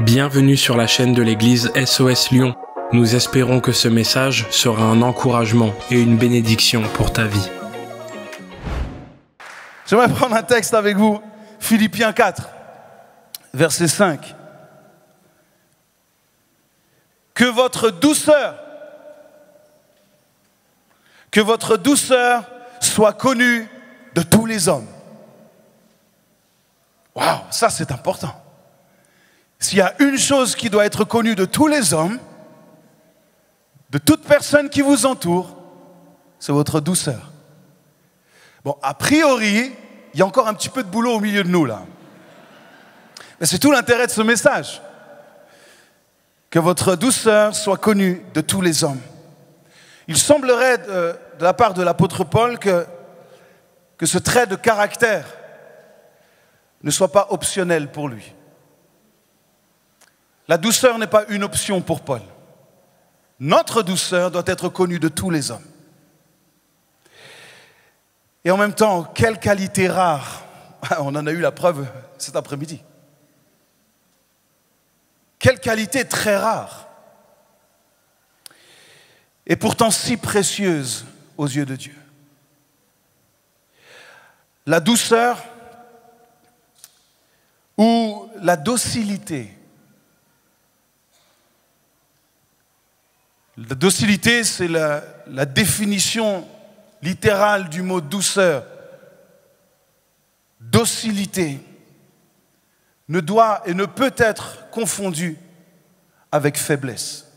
Bienvenue sur la chaîne de l'église SOS Lyon. Nous espérons que ce message sera un encouragement et une bénédiction pour ta vie. J'aimerais prendre un texte avec vous, Philippiens 4, verset 5. Que votre douceur soit connue de tous les hommes. Waouh, ça c'est important. S'il y a une chose qui doit être connue de tous les hommes, de toute personne qui vous entoure, c'est votre douceur. Bon, a priori, il y a encore un petit peu de boulot au milieu de nous là. Mais c'est tout l'intérêt de ce message. Que votre douceur soit connue de tous les hommes. Il semblerait de la part de l'apôtre Paul que ce trait de caractère ne soit pas optionnel pour lui. La douceur n'est pas une option pour Paul. Notre douceur doit être connue de tous les hommes. Et en même temps, quelle qualité rare. On en a eu la preuve cet après-midi. Quelle qualité très rare. Et pourtant si précieuse aux yeux de Dieu. La douceur ou la docilité. La docilité, c'est la définition littérale du mot douceur. Docilité ne doit et ne peut être confondue avec faiblesse.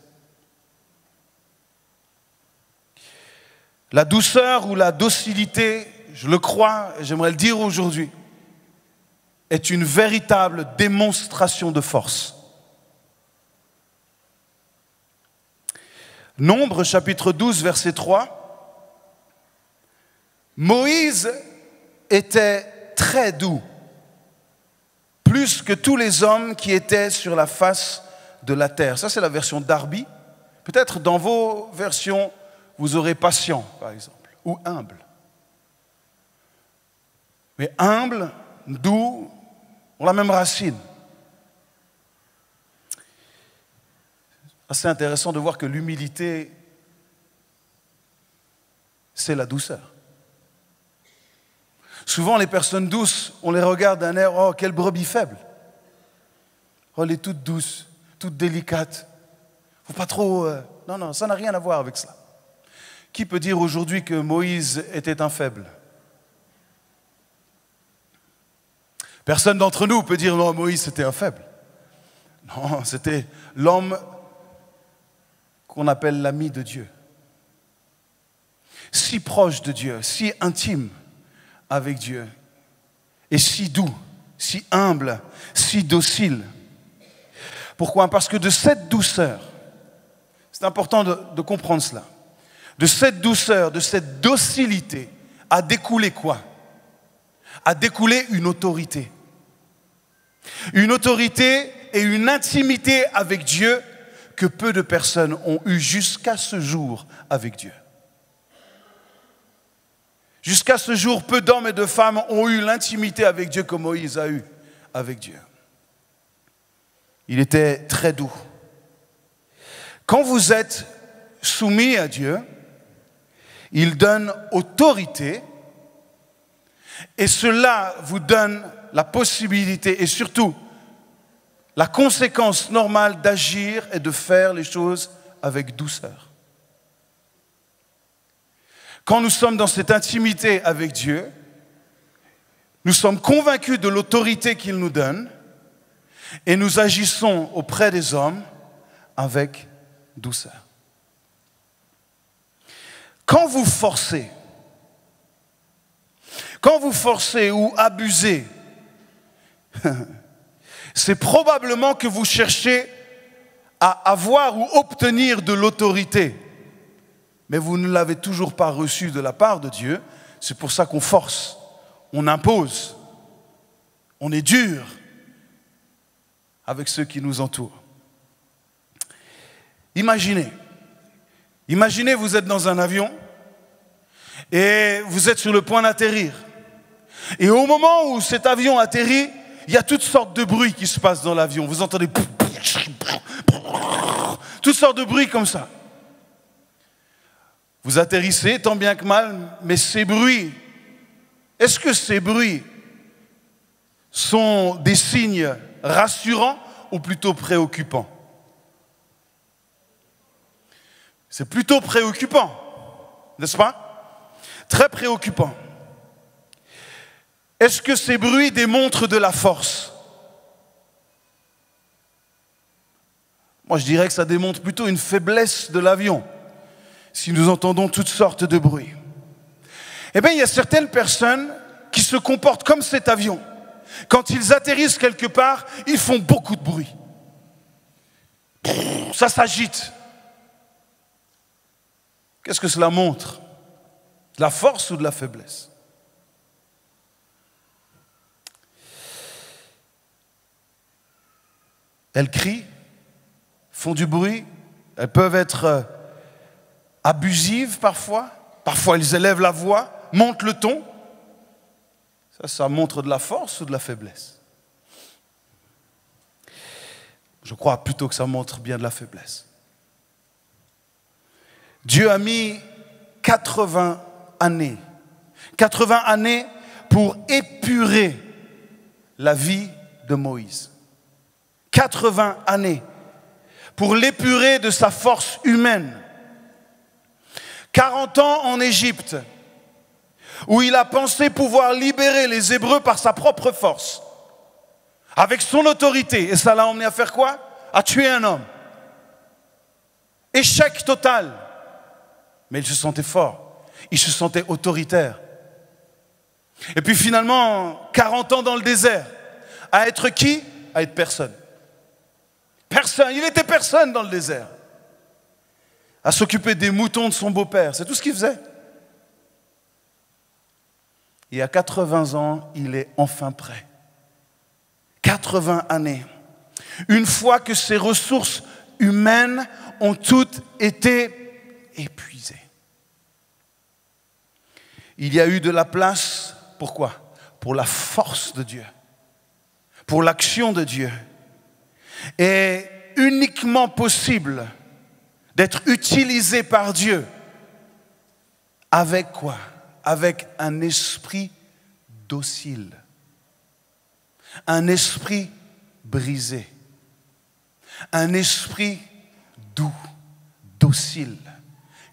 La douceur ou la docilité, je le crois, et j'aimerais le dire aujourd'hui, est une véritable démonstration de force. Nombre, chapitre 12, verset 3. Moïse était très doux, plus que tous les hommes qui étaient sur la face de la terre. Ça, c'est la version Darby. Peut-être dans vos versions, vous aurez patient, par exemple, ou humble. Mais humble, doux, ont la même racine. C'est intéressant de voir que l'humilité, c'est la douceur. Souvent, les personnes douces, on les regarde d'un air, oh, quelle brebis faible. Oh, elle est toute douce, toute délicate. Faut pas trop... Non, ça n'a rien à voir avec ça. Qui peut dire aujourd'hui que Moïse était un faible? Personne d'entre nous peut dire, non, Moïse, c'était un faible. Non, c'était l'homme qu'on appelle l'ami de Dieu. Si proche de Dieu, si intime avec Dieu, et si doux, si humble, si docile. Pourquoi? Parce que de cette douceur, c'est important de comprendre cela, de cette douceur, de cette docilité, a découlé quoi? A découlé une autorité. Une autorité et une intimité avec Dieu que peu de personnes ont eu jusqu'à ce jour avec Dieu. Jusqu'à ce jour, peu d'hommes et de femmes ont eu l'intimité avec Dieu que Moïse a eu avec Dieu. Il était très doux. Quand vous êtes soumis à Dieu, il donne autorité et cela vous donne la possibilité et surtout la conséquence normale d'agir et de faire les choses avec douceur. Quand nous sommes dans cette intimité avec Dieu, nous sommes convaincus de l'autorité qu'il nous donne et nous agissons auprès des hommes avec douceur. Quand vous forcez ou abusez, c'est probablement que vous cherchez à avoir ou obtenir de l'autorité. Mais vous ne l'avez toujours pas reçue de la part de Dieu. C'est pour ça qu'on force, on impose, on est dur avec ceux qui nous entourent. Imaginez, vous êtes dans un avion et vous êtes sur le point d'atterrir. Et au moment où cet avion atterrit, il y a toutes sortes de bruits qui se passent dans l'avion. Vous entendez pouf, pouf, toutes sortes de bruits comme ça. Vous atterrissez tant bien que mal, mais ces bruits, est-ce que ces bruits sont des signes rassurants ou plutôt préoccupants? C'est plutôt préoccupant, n'est-ce pas? Très préoccupant. Est-ce que ces bruits démontrent de la force? Moi, je dirais que ça démontre plutôt une faiblesse de l'avion, si nous entendons toutes sortes de bruits. Eh bien, il y a certaines personnes qui se comportent comme cet avion. Quand ils atterrissent quelque part, ils font beaucoup de bruit. Ça s'agite. Qu'est-ce que cela montre? De la force ou de la faiblesse? Elles crient, font du bruit, elles peuvent être abusives parfois. Parfois, elles élèvent la voix, montent le ton. Ça montre de la force ou de la faiblesse? Je crois plutôt que ça montre bien de la faiblesse. Dieu a mis 80 années pour épurer la vie de Moïse. 80 années pour l'épurer de sa force humaine. 40 ans en Égypte, où il a pensé pouvoir libérer les Hébreux par sa propre force, avec son autorité. Et ça l'a emmené à faire quoi? À tuer un homme. Échec total. Mais il se sentait fort, il se sentait autoritaire. Et puis finalement, 40 ans dans le désert, à être qui? À être personne. Personne, il était personne dans le désert. À s'occuper des moutons de son beau-père, c'est tout ce qu'il faisait. Et à 80 ans, il est enfin prêt. 80 années. Une fois que ses ressources humaines ont toutes été épuisé. Il y a eu de la place, pourquoi? Pour la force de Dieu, pour l'action de Dieu. Et uniquement possible d'être utilisé par Dieu avec quoi? Avec un esprit docile, un esprit brisé, un esprit doux, docile.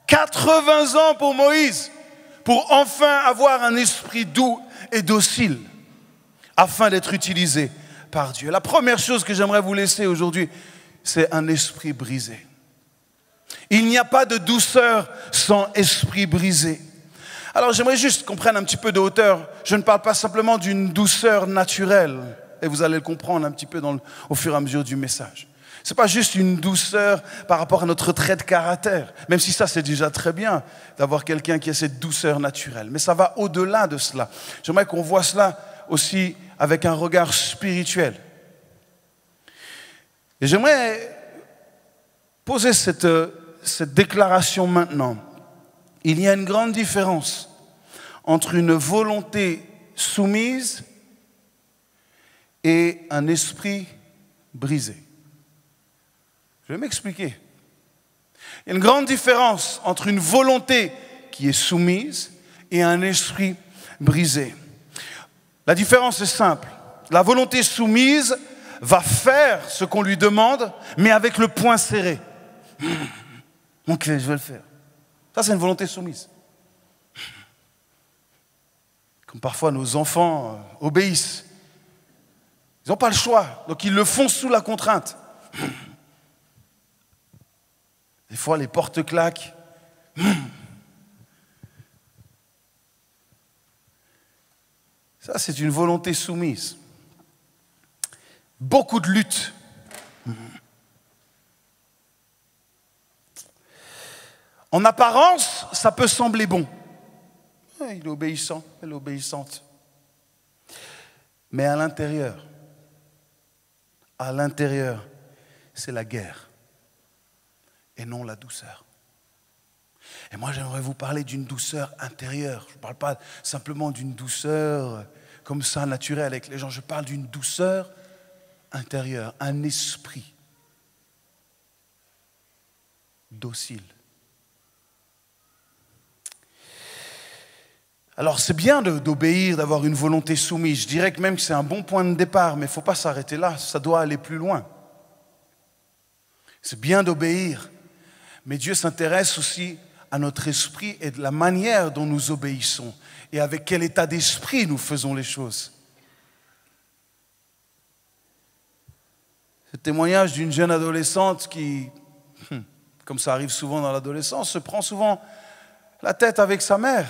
80 ans pour Moïse, pour enfin avoir un esprit doux et docile, afin d'être utilisé par Dieu. La première chose que j'aimerais vous laisser aujourd'hui, c'est un esprit brisé. Il n'y a pas de douceur sans esprit brisé. Alors j'aimerais juste qu'on prenne un petit peu de hauteur. Je ne parle pas simplement d'une douceur naturelle, et vous allez le comprendre un petit peu au fur et à mesure du message. Ce n'est pas juste une douceur par rapport à notre trait de caractère, même si ça c'est déjà très bien d'avoir quelqu'un qui a cette douceur naturelle. Mais ça va au-delà de cela. J'aimerais qu'on voit cela aussi avec un regard spirituel. Et j'aimerais poser cette déclaration maintenant. Il y a une grande différence entre une volonté soumise et un esprit brisé. Je vais m'expliquer. Il y a une grande différence entre une volonté qui est soumise et un esprit brisé. La différence est simple. La volonté soumise va faire ce qu'on lui demande, mais avec le poing serré. Ok, je vais le faire. Ça, c'est une volonté soumise. Comme parfois nos enfants obéissent. Ils n'ont pas le choix, donc ils le font sous la contrainte. Des fois, les portes claquent. Ça, c'est une volonté soumise. Beaucoup de luttes. En apparence, ça peut sembler bon. Il est obéissant, elle est obéissante. Mais à l'intérieur, c'est la guerre et non la douceur. Et moi, j'aimerais vous parler d'une douceur intérieure. Je ne parle pas simplement d'une douceur comme ça, naturelle avec les gens. Je parle d'une douceur intérieure, un esprit docile. Alors c'est bien d'obéir, d'avoir une volonté soumise. Je dirais que même que c'est un bon point de départ, mais il ne faut pas s'arrêter là, ça doit aller plus loin. C'est bien d'obéir, mais Dieu s'intéresse aussi à notre esprit et de la manière dont nous obéissons et avec quel état d'esprit nous faisons les choses. Ce témoignage d'une jeune adolescente qui, comme ça arrive souvent dans l'adolescence, se prend souvent la tête avec sa mère.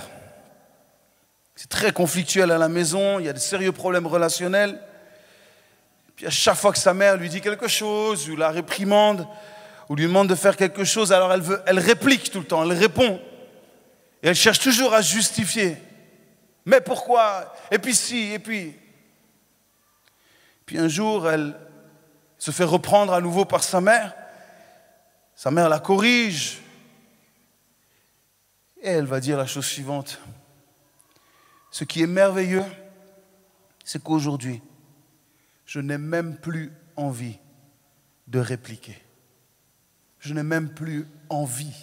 C'est très conflictuel à la maison, il y a de sérieux problèmes relationnels. Puis à chaque fois que sa mère lui dit quelque chose, ou la réprimande, ou lui demande de faire quelque chose, alors elle réplique tout le temps, elle répond. Et elle cherche toujours à se justifier. Mais pourquoi? Et puis si, et puis... Puis un jour, elle se fait reprendre à nouveau par sa mère. Sa mère la corrige. Et elle va dire la chose suivante. Ce qui est merveilleux, c'est qu'aujourd'hui, je n'ai même plus envie de répliquer. Je n'ai même plus envie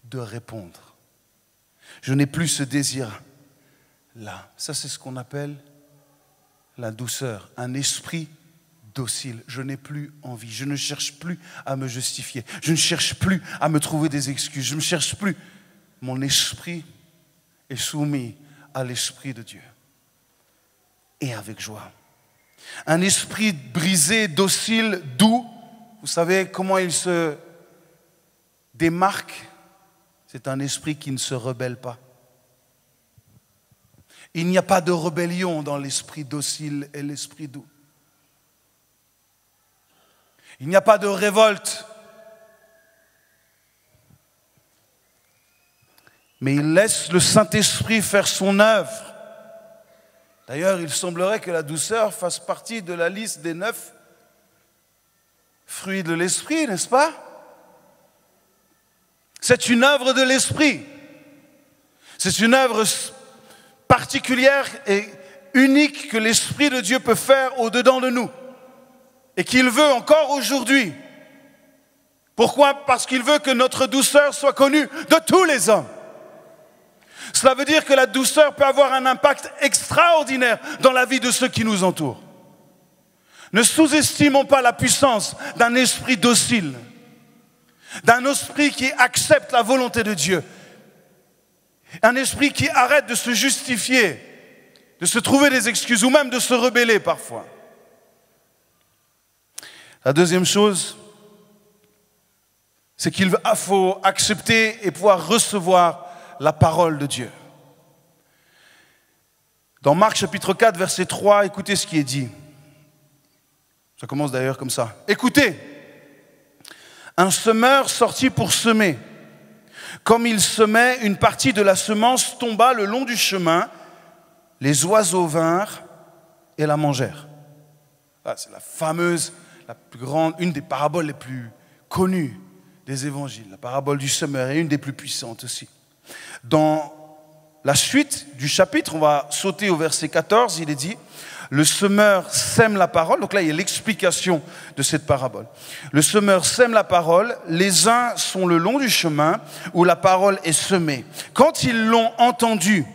de répondre. Je n'ai plus ce désir-là. Ça, c'est ce qu'on appelle la douceur, un esprit docile. Je n'ai plus envie. Je ne cherche plus à me justifier. Je ne cherche plus à me trouver des excuses. Je ne cherche plus. Mon esprit est soumis à l'Esprit de Dieu. Et avec joie. Un esprit brisé, docile, doux. Vous savez comment il se démarque? C'est un esprit qui ne se rebelle pas. Il n'y a pas de rébellion dans l'esprit docile et l'esprit doux. Il n'y a pas de révolte. Mais il laisse le Saint-Esprit faire son œuvre. D'ailleurs, il semblerait que la douceur fasse partie de la liste des 9 fruits de l'esprit, n'est-ce pas? C'est une œuvre de l'esprit. C'est une œuvre particulière et unique que l'Esprit de Dieu peut faire au-dedans de nous. Et qu'il veut encore aujourd'hui. Pourquoi? Parce qu'il veut que notre douceur soit connue de tous les hommes. Cela veut dire que la douceur peut avoir un impact extraordinaire dans la vie de ceux qui nous entourent. Ne sous-estimons pas la puissance d'un esprit docile, d'un esprit qui accepte la volonté de Dieu, un esprit qui arrête de se justifier, de se trouver des excuses ou même de se rebeller parfois. La deuxième chose, c'est qu'il faut accepter et pouvoir recevoir la parole de Dieu. Dans Marc chapitre 4, verset 3, écoutez ce qui est dit. Ça commence d'ailleurs comme ça. Écoutez, un semeur sortit pour semer. Comme il semait, une partie de la semence tomba le long du chemin. Les oiseaux vinrent et la mangèrent. Ah, c'est la fameuse, la plus grande, une des paraboles les plus connues des évangiles. La parabole du semeur est une des plus puissantes aussi. Dans la suite du chapitre, on va sauter au verset 14, il est dit « Le semeur sème la parole ». Donc là, il y a l'explication de cette parabole. Le semeur sème la parole, les uns sont le long du chemin où la parole est semée. Quand ils l'ont entendu,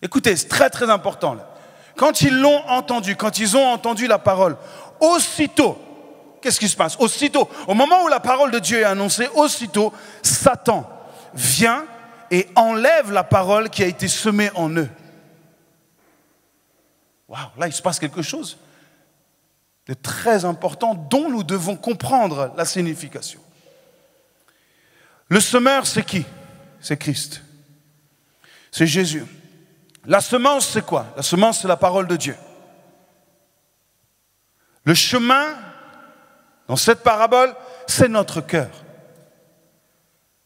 écoutez, c'est très très important là. Quand ils l'ont entendu, quand ils ont entendu la parole, aussitôt, qu'est-ce qui se passe? Aussitôt, au moment où la parole de Dieu est annoncée, aussitôt, Satan vient et enlève la parole qui a été semée en eux. Waouh, là il se passe quelque chose de très important dont nous devons comprendre la signification. Le semeur, c'est qui? C'est Christ. C'est Jésus. La semence, c'est quoi? La semence, c'est la parole de Dieu. Le chemin, dans cette parabole, c'est notre cœur.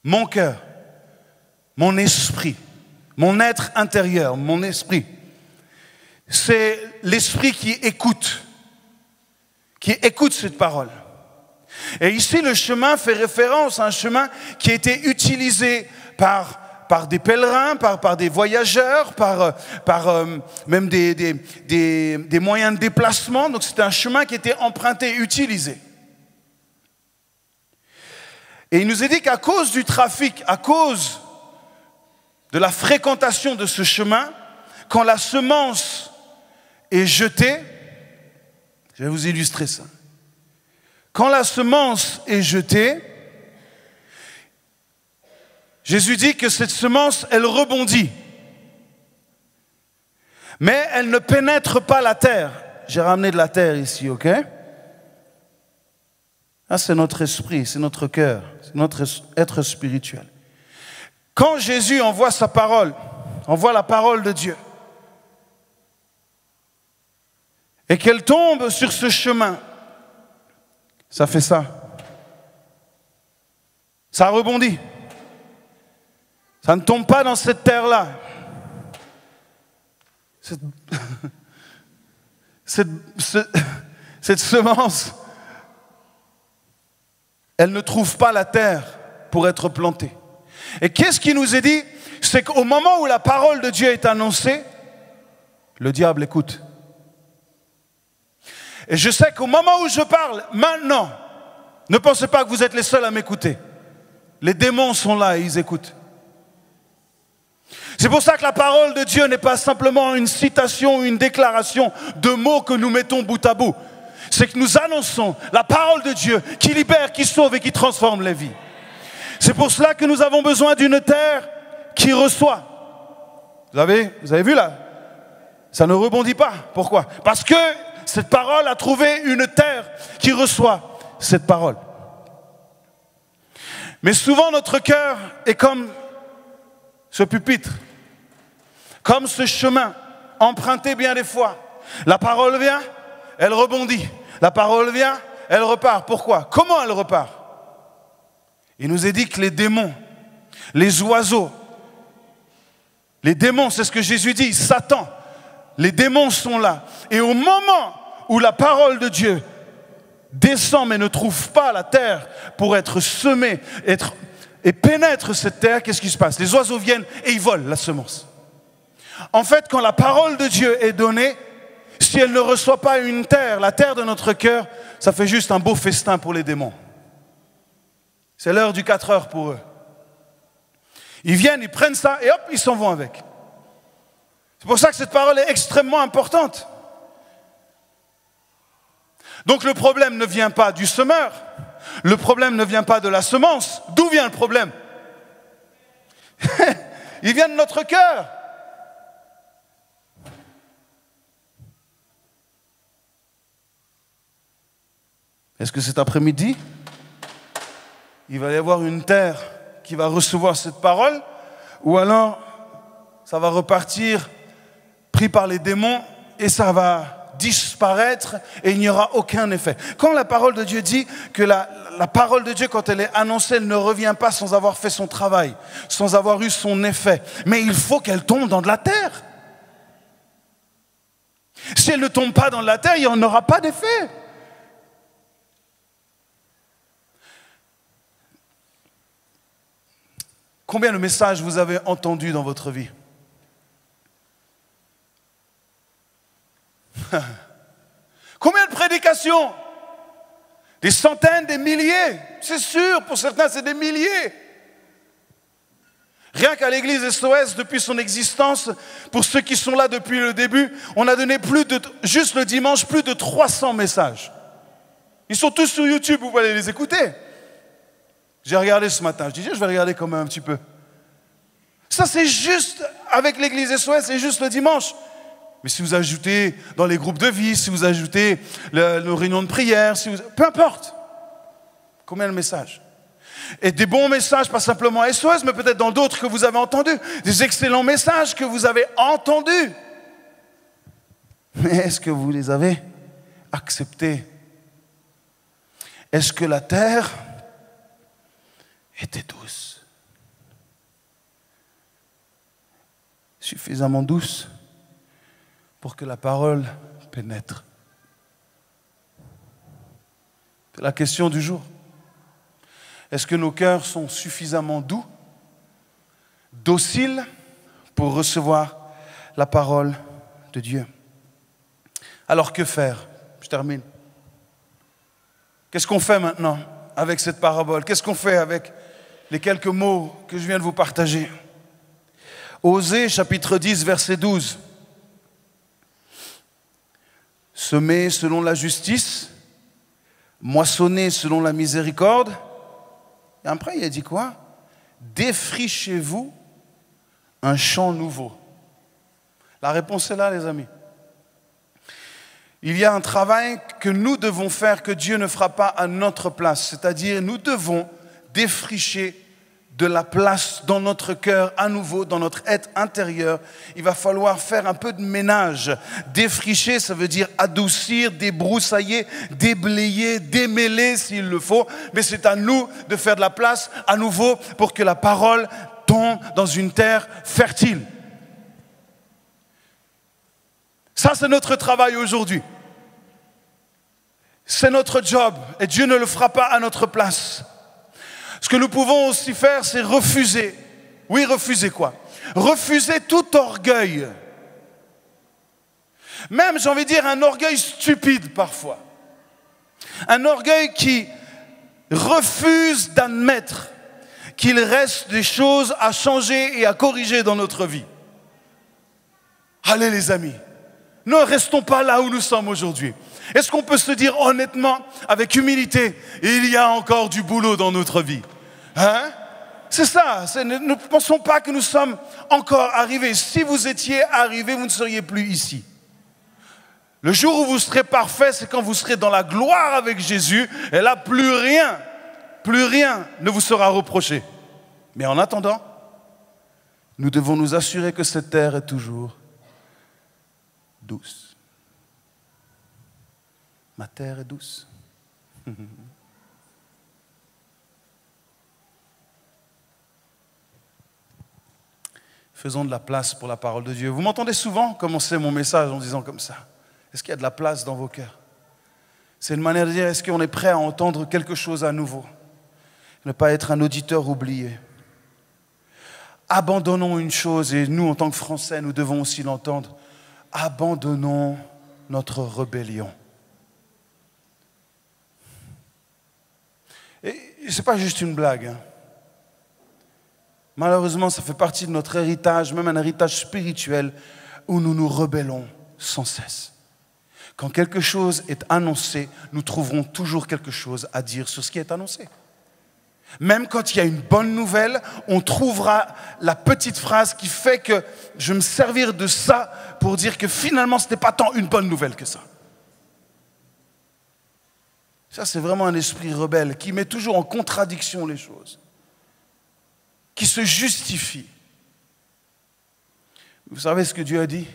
Mon cœur, mon esprit, mon être intérieur, mon esprit. C'est l'esprit qui écoute cette parole. Et ici, le chemin fait référence à un chemin qui a été utilisé par des pèlerins, par des voyageurs, par même des moyens de déplacement. Donc c'était un chemin qui était emprunté, utilisé. Et il nous est dit qu'à cause du trafic, à cause de la fréquentation de ce chemin, quand la semence est jetée, je vais vous illustrer ça. Quand la semence est jetée, Jésus dit que cette semence, elle rebondit. Mais elle ne pénètre pas la terre. J'ai ramené de la terre ici, ok? Ah, c'est notre esprit, c'est notre cœur, c'est notre être spirituel. Quand Jésus envoie sa parole, envoie la parole de Dieu, et qu'elle tombe sur ce chemin, ça fait ça. Ça rebondit. Ça ne tombe pas dans cette terre-là. Cette semence, elle ne trouve pas la terre pour être plantée. Et qu'est-ce qui nous est dit? C'est qu'au moment où la parole de Dieu est annoncée, le diable écoute. Et je sais qu'au moment où je parle, maintenant, ne pensez pas que vous êtes les seuls à m'écouter. Les démons sont là et ils écoutent. C'est pour ça que la parole de Dieu n'est pas simplement une citation, une déclaration de mots que nous mettons bout à bout. C'est que nous annonçons la parole de Dieu qui libère, qui sauve et qui transforme les vies. C'est pour cela que nous avons besoin d'une terre qui reçoit. Vous avez vu là? Ça ne rebondit pas. Pourquoi? Parce que cette parole a trouvé une terre qui reçoit cette parole. Mais souvent notre cœur est comme ce pupitre, comme ce chemin emprunté bien des fois. La parole vient, elle rebondit. La parole vient, elle repart. Pourquoi? Comment elle repart? Il nous est dit que les démons, les oiseaux, les démons, c'est ce que Jésus dit, Satan, les démons sont là. Et au moment où la parole de Dieu descend mais ne trouve pas la terre pour être semée, et pénètre cette terre, qu'est-ce qui se passe? Les oiseaux viennent et ils volent la semence. En fait, quand la parole de Dieu est donnée, si elle ne reçoit pas une terre, la terre de notre cœur, ça fait juste un beau festin pour les démons. C'est l'heure du 4 heures pour eux. Ils viennent, ils prennent ça et hop, ils s'en vont avec. C'est pour ça que cette parole est extrêmement importante. Donc le problème ne vient pas du semeur, le problème ne vient pas de la semence. D'où vient le problème? Il vient de notre cœur. Est-ce que cet après-midi, il va y avoir une terre qui va recevoir cette parole, ou alors ça va repartir pris par les démons et ça va disparaître et il n'y aura aucun effet. Quand la parole de Dieu dit que la parole de Dieu, quand elle est annoncée, elle ne revient pas sans avoir fait son travail, sans avoir eu son effet. Mais il faut qu'elle tombe dans de la terre. Si elle ne tombe pas dans de la terre, il n'y en aura pas d'effet. Combien de messages vous avez entendus dans votre vie? Combien de prédications? Des centaines, des milliers. C'est sûr, pour certains, c'est des milliers. Rien qu'à l'église SOS, depuis son existence, pour ceux qui sont là depuis le début, on a donné juste le dimanche, plus de 300 messages. Ils sont tous sur YouTube, vous pouvez les écouter. J'ai regardé ce matin, je disais, je vais regarder quand même un petit peu. Ça, c'est juste, avec l'église SOS, c'est juste le dimanche. Mais si vous ajoutez dans les groupes de vie, si vous ajoutez nos réunions de prière, peu importe. Combien de messages? Et des bons messages, pas simplement à SOS, mais peut-être dans d'autres que vous avez entendus. Des excellents messages que vous avez entendus. Mais est-ce que vous les avez acceptés? Est-ce que la terre était douce? Suffisamment douce pour que la parole pénètre. C'est la question du jour. Est-ce que nos cœurs sont suffisamment doux, dociles pour recevoir la parole de Dieu? Alors que faire? Je termine. Qu'est-ce qu'on fait maintenant? avec cette parabole? Qu'est-ce qu'on fait avec les quelques mots que je viens de vous partager? Osée, chapitre 10, verset 12. Semez selon la justice, moissonnez selon la miséricorde. Et après, il a dit quoi? Défrichez-vous un champ nouveau. La réponse est là, les amis. Il y a un travail que nous devons faire que Dieu ne fera pas à notre place. C'est-à-dire, nous devons défricher de la place dans notre cœur, à nouveau, dans notre être intérieur. Il va falloir faire un peu de ménage. Défricher, ça veut dire adoucir, débroussailler, déblayer, démêler s'il le faut. Mais c'est à nous de faire de la place à nouveau pour que la parole tombe dans une terre fertile. Ça, c'est notre travail aujourd'hui. C'est notre job et Dieu ne le fera pas à notre place. Ce que nous pouvons aussi faire, c'est refuser. Oui, refuser quoi? Refuser tout orgueil. Même, j'ai envie de dire, un orgueil stupide parfois. Un orgueil qui refuse d'admettre qu'il reste des choses à changer et à corriger dans notre vie. Allez les amis, ne restons pas là où nous sommes aujourd'hui. Est-ce qu'on peut se dire honnêtement, avec humilité, il y a encore du boulot dans notre vie? Hein? C'est ça, nous ne pensons pas que nous sommes encore arrivés. Si vous étiez arrivés, vous ne seriez plus ici. Le jour où vous serez parfait, c'est quand vous serez dans la gloire avec Jésus, et là, plus rien ne vous sera reproché. Mais en attendant, nous devons nous assurer que cette terre est toujours douce. Ma terre est douce. Faisons de la place pour la parole de Dieu. Vous m'entendez souvent commencer mon message en disant comme ça. Est-ce qu'il y a de la place dans vos cœurs? C'est une manière de dire, est-ce qu'on est prêt à entendre quelque chose à nouveau? Ne pas être un auditeur oublié. Abandonnons une chose, et nous, en tant que Français, nous devons aussi l'entendre. Abandonnons notre rébellion. Et ce n'est pas juste une blague. Hein. Malheureusement, ça fait partie de notre héritage, même un héritage spirituel, où nous nous rebellons sans cesse. Quand quelque chose est annoncé, nous trouverons toujours quelque chose à dire sur ce qui est annoncé. Même quand il y a une bonne nouvelle, on trouvera la petite phrase qui fait que je vais me servir de ça pour dire que finalement, ce n'est pas tant une bonne nouvelle que ça. Ça, c'est vraiment un esprit rebelle qui met toujours en contradiction les choses, qui se justifie. Vous savez ce que Dieu a dit?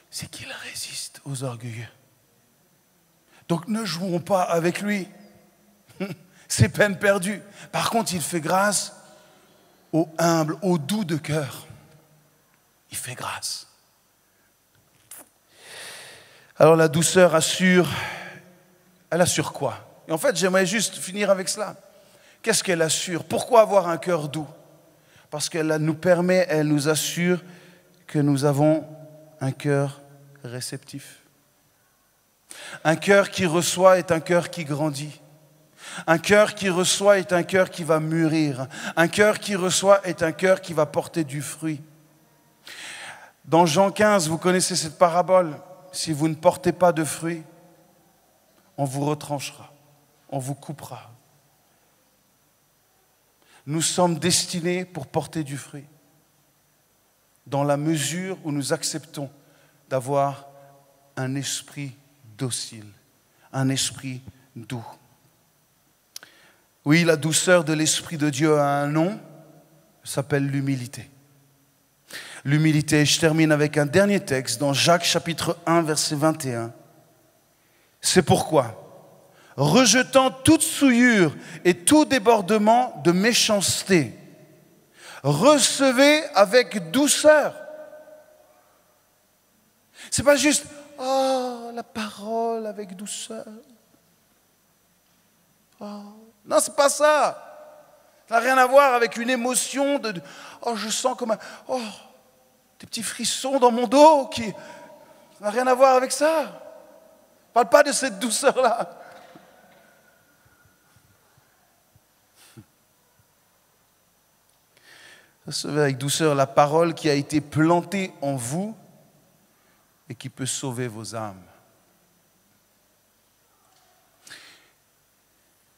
C'est qu'il résiste aux orgueilleux. Donc ne jouons pas avec lui. C'est peine perdue. Par contre, il fait grâce aux humbles, aux doux de cœur. Il fait grâce. Alors la douceur assure, elle assure quoi? Et en fait, j'aimerais juste finir avec cela. Qu'est-ce qu'elle assure? Pourquoi avoir un cœur doux? Parce qu'elle nous permet, elle nous assure que nous avons un cœur réceptif. Un cœur qui reçoit est un cœur qui grandit. Un cœur qui reçoit est un cœur qui va mûrir. Un cœur qui reçoit est un cœur qui va porter du fruit. Dans Jean 15, vous connaissez cette parabole. Si vous ne portez pas de fruit, on vous retranchera, on vous coupera. Nous sommes destinés pour porter du fruit, dans la mesure où nous acceptons d'avoir un esprit docile, un esprit doux. Oui, la douceur de l'Esprit de Dieu a un nom, s'appelle l'humilité. L'humilité, je termine avec un dernier texte dans Jacques chapitre 1, verset 21. C'est pourquoi, rejetant toute souillure et tout débordement de méchanceté, recevez avec douceur. C'est pas juste, oh, la parole avec douceur. Oh. Non, c'est pas ça. Ça n'a rien à voir avec une émotion de oh, je sens comme des petits frissons dans mon dos qui. Ça n'a rien à voir avec ça. Ne parle pas de cette douceur-là. Recevez avec douceur la parole qui a été plantée en vous et qui peut sauver vos âmes.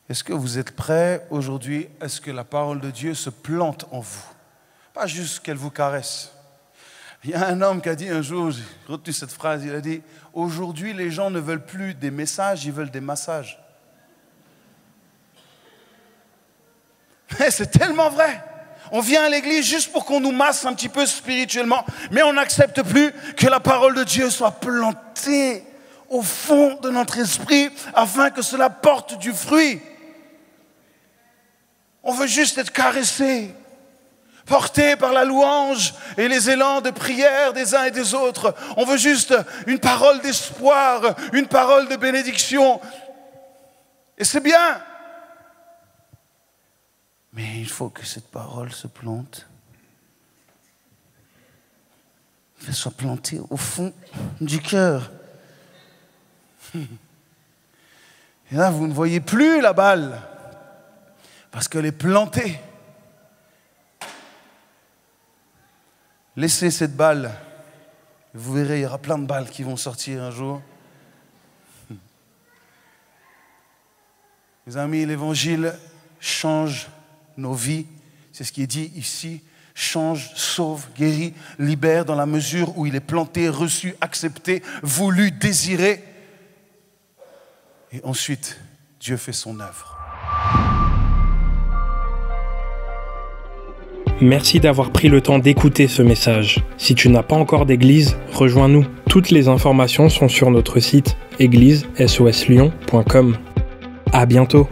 Est-ce que vous êtes prêts aujourd'hui à ce que la parole de Dieu se plante en vous? Pas juste qu'elle vous caresse. Il y a un homme qui a dit un jour, j'ai retenu cette phrase, il a dit « Aujourd'hui, les gens ne veulent plus des messages, ils veulent des massages. » Mais c'est tellement vrai. On vient à l'église juste pour qu'on nous masse un petit peu spirituellement, mais on n'accepte plus que la parole de Dieu soit plantée au fond de notre esprit afin que cela porte du fruit. On veut juste être caressé, porté par la louange et les élans de prière des uns et des autres. On veut juste une parole d'espoir, une parole de bénédiction. Et c'est bien. Mais il faut que cette parole se plante, qu'elle soit plantée au fond du cœur. Et là, vous ne voyez plus la balle, parce qu'elle est plantée. Laissez cette balle, vous verrez, il y aura plein de balles qui vont sortir un jour. Mes amis, l'évangile change nos vies, c'est ce qui est dit ici, change, sauve, guérit, libère dans la mesure où il est planté, reçu, accepté, voulu, désiré. Et ensuite, Dieu fait son œuvre. Merci d'avoir pris le temps d'écouter ce message. Si tu n'as pas encore d'église, rejoins-nous. Toutes les informations sont sur notre site église-soslyon.com. À bientôt.